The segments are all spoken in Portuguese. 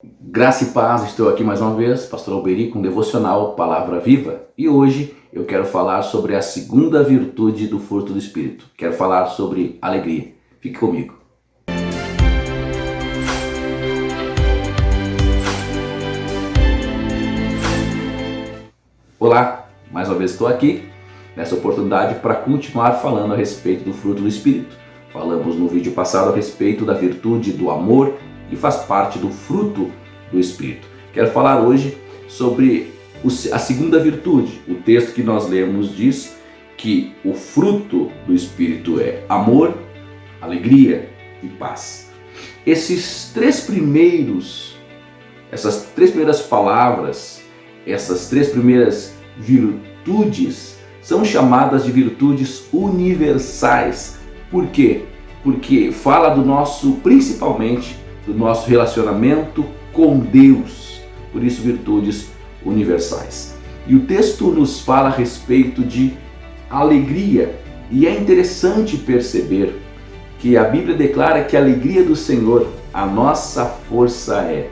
Graça e paz, estou aqui mais uma vez, Pastor Alberi, com o devocional Palavra Viva. E hoje eu quero falar sobre a segunda virtude do fruto do Espírito. Quero falar sobre alegria. Fique comigo. Olá, mais uma vez estou aqui nessa oportunidade para continuar falando a respeito do fruto do Espírito. Falamos no vídeo passado a respeito da virtude do amor, que faz parte do fruto do Espírito. Quero falar hoje sobre a segunda virtude. O texto que nós lemos diz que o fruto do Espírito é amor, alegria e paz. Essas três primeiras palavras, essas três primeiras virtudes são chamadas de virtudes universais. Por quê? Porque fala principalmente do nosso relacionamento com Deus, por isso virtudes universais. E o texto nos fala a respeito de alegria, e é interessante perceber que a Bíblia declara que a alegria do Senhor a nossa força é.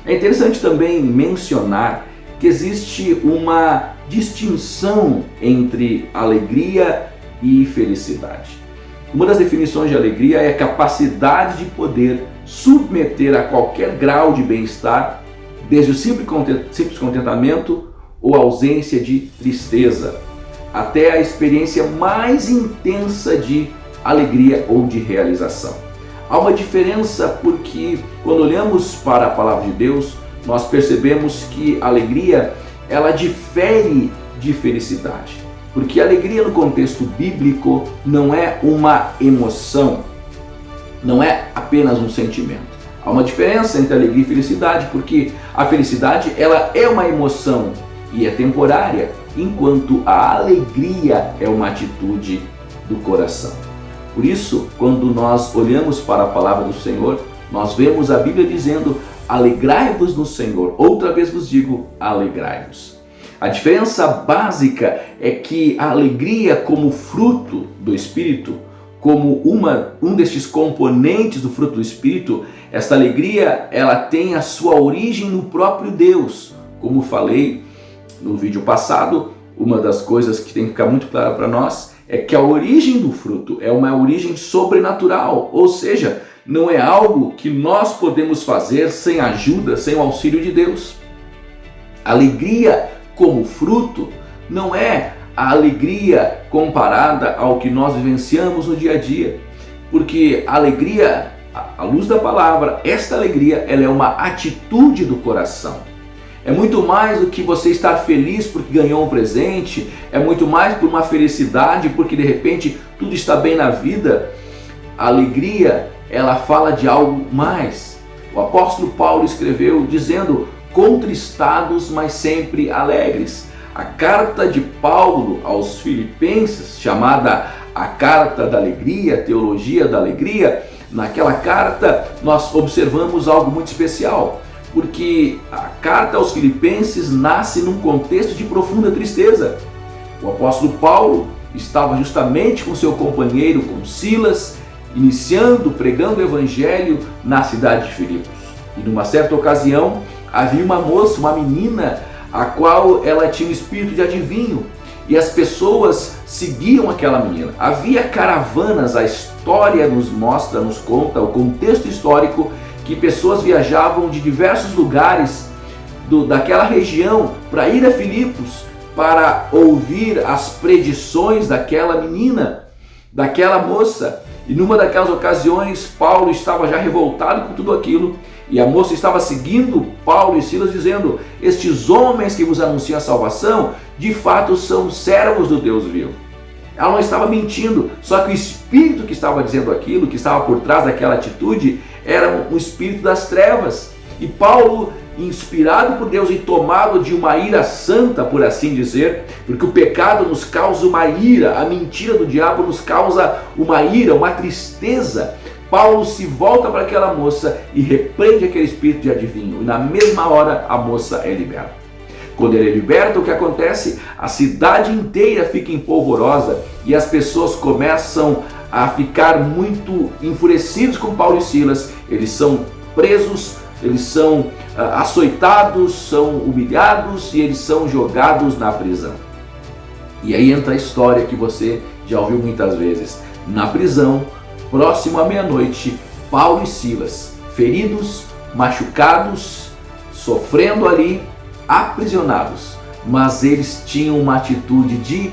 É interessante também mencionar que existe uma distinção entre alegria e felicidade. Uma das definições de alegria é a capacidade de poder submeter a qualquer grau de bem-estar, desde o simples contentamento ou ausência de tristeza, até a experiência mais intensa de alegria ou de realização. Há uma diferença porque quando olhamos para a palavra de Deus, nós percebemos que a alegria ela difere de felicidade. Porque a alegria no contexto bíblico não é uma emoção, não é apenas um sentimento. Há uma diferença entre alegria e felicidade, porque a felicidade ela é uma emoção e é temporária, enquanto a alegria é uma atitude do coração. Por isso, quando nós olhamos para a palavra do Senhor, nós vemos a Bíblia dizendo: alegrai-vos no Senhor. Outra vez vos digo, alegrai-vos. A diferença básica é que a alegria como fruto do Espírito, como um destes componentes do fruto do Espírito, esta alegria ela tem a sua origem no próprio Deus. Como falei no vídeo passado, uma das coisas que tem que ficar muito clara para nós é que a origem do fruto é uma origem sobrenatural, ou seja, não é algo que nós podemos fazer sem a ajuda, sem o auxílio de Deus. A alegria como fruto não é a alegria comparada ao que nós vivenciamos no dia a dia, porque a alegria, à luz da palavra, esta alegria ela é uma atitude do coração. É muito mais do que você estar feliz porque ganhou um presente, é muito mais por uma felicidade porque de repente tudo está bem na vida. A alegria ela fala de algo mais. O apóstolo Paulo escreveu dizendo: contristados, mas sempre alegres. A carta de Paulo aos Filipenses, chamada a carta da alegria, a teologia da alegria, naquela carta nós observamos algo muito especial, porque a carta aos Filipenses nasce num contexto de profunda tristeza. O apóstolo Paulo estava justamente com seu companheiro, com Silas, pregando o evangelho na cidade de Filipos. E numa certa ocasião, havia uma moça, uma menina, a qual ela tinha um espírito de adivinho, e as pessoas seguiam aquela menina. Havia caravanas, a história nos conta, o contexto histórico, que pessoas viajavam de diversos lugares daquela região para ir a Filipos, para ouvir as predições daquela menina, daquela moça. E numa daquelas ocasiões, Paulo estava já revoltado com tudo aquilo, e a moça estava seguindo Paulo e Silas dizendo: estes homens que vos anunciam a salvação, de fato são servos do Deus vivo. Ela não estava mentindo, só que o espírito que estava dizendo aquilo, que estava por trás daquela atitude, era um espírito das trevas. E Paulo, inspirado por Deus e tomado de uma ira santa, por assim dizer, porque o pecado nos causa uma ira, a mentira do diabo nos causa uma ira, uma tristeza, Paulo se volta para aquela moça e repreende aquele espírito de adivinho. E na mesma hora a moça é liberta. Quando ele é liberto, o que acontece? A cidade inteira fica empolvorosa e as pessoas começam a ficar muito enfurecidos com Paulo e Silas. Eles são presos, eles são açoitados, são humilhados e eles são jogados na prisão. E aí entra a história que você já ouviu muitas vezes. Na prisão, próximo à meia-noite, Paulo e Silas, feridos, machucados, sofrendo ali, aprisionados, mas eles tinham uma atitude de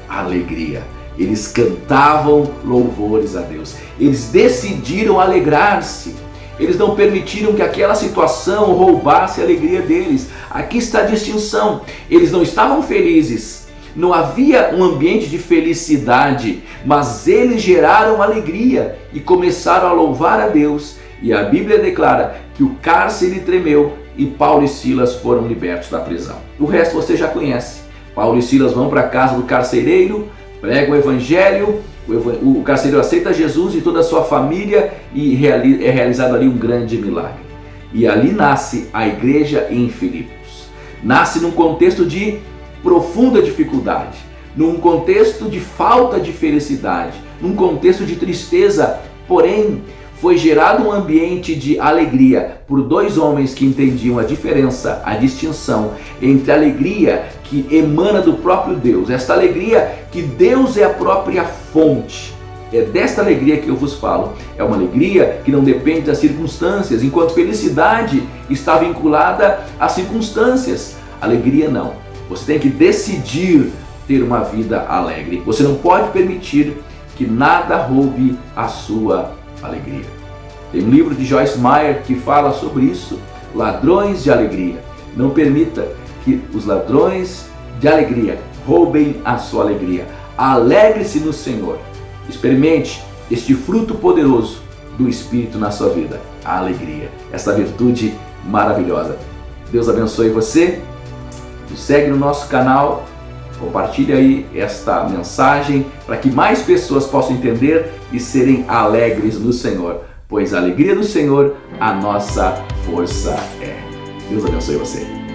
alegria. Eles cantavam louvores a Deus. Eles decidiram alegrar-se. Eles não permitiram que aquela situação roubasse a alegria deles. Aqui está a distinção. Eles não estavam felizes. Não havia um ambiente de felicidade, mas eles geraram alegria e começaram a louvar a Deus. E a Bíblia declara que o cárcere tremeu e Paulo e Silas foram libertos da prisão. O resto você já conhece. Paulo e Silas vão para a casa do carcereiro, pregam o evangelho, o carcereiro aceita Jesus e toda a sua família e é realizado ali um grande milagre. E ali nasce a igreja em Filipos. Nasce num contexto de profunda dificuldade, num contexto de falta de felicidade, num contexto de tristeza, porém foi gerado um ambiente de alegria por dois homens que entendiam a diferença, a distinção entre a alegria que emana do próprio Deus, esta alegria que Deus é a própria fonte. É desta alegria que eu vos falo. É uma alegria que não depende das circunstâncias, enquanto felicidade está vinculada às circunstâncias. Alegria não. Você tem que decidir ter uma vida alegre. Você não pode permitir que nada roube a sua alegria. Tem um livro de Joyce Meyer que fala sobre isso, Ladrões de Alegria. Não permita que os ladrões de alegria roubem a sua alegria. Alegre-se no Senhor. Experimente este fruto poderoso do Espírito na sua vida, a alegria, essa virtude maravilhosa. Deus abençoe você. Nos segue no nosso canal. Compartilhe aí esta mensagem para que mais pessoas possam entender e serem alegres no Senhor, pois a alegria do Senhor a nossa força é. Deus abençoe você.